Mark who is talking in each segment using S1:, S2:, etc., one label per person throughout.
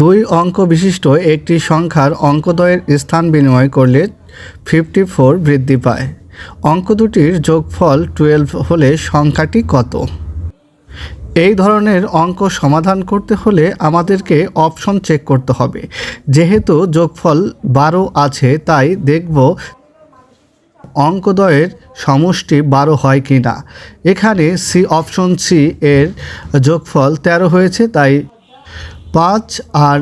S1: দুই অঙ্ক বিশিষ্ট একটি সংখ্যার অঙ্কদ্বয়ের স্থান বিনিময় করলে 54 বৃদ্ধি পায়। অঙ্ক দুটির যোগফল 12 হলে সংখ্যাটি কত? এই ধরনের অঙ্ক সমাধান করতে হলে আমাদেরকে অপশন চেক করতে হবে। যেহেতু যোগফল 12 আছে, তাই দেখব অঙ্কদ্বয়ের সমষ্টি 12 হয় কি না। এখানে অপশন সি এর যোগফল 13 হয়েছে, তাই 5 আর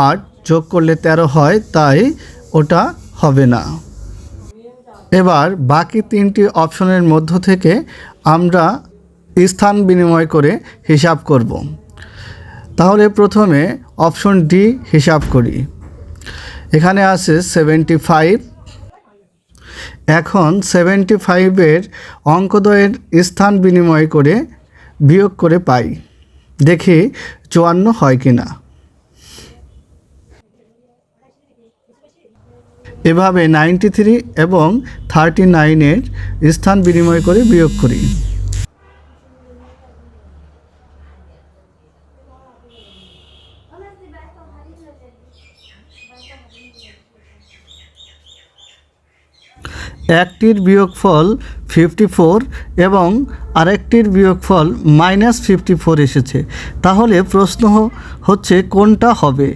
S1: 8 যোগ করলে 13 হয়, তাই ওটা হবে না। এবার বাকি তিনটি অপশনের মধ্য থেকে আমরা স্থান বিনিময় করে হিসাব করব। তাহলে প্রথমে অপশন ডি হিসাব করি। এখানে আছে 75। এখন 75-এর অঙ্কদ্বয়ের স্থান বিনিময় করে বিয়োগ করে পাই। দেখি 54 হয় কি না। এভাবে 93 এবং 39-এর স্থান বিনিময় করে বিয়োগ করি। একটির বিয়োগফল 54 এবং আরেকটির বিয়োগফল -54 এসেছে। তাহলে প্রশ্ন হচ্ছে কোনটা হবে,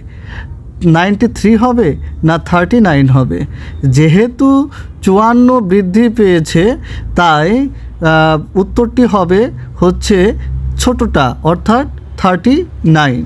S1: 93 হবে না 39 হবে। যেহেতু 54 বৃদ্ধি পেয়েছে, তাই উত্তরটি হবে হচ্ছে ছোটটা, অর্থাৎ 39।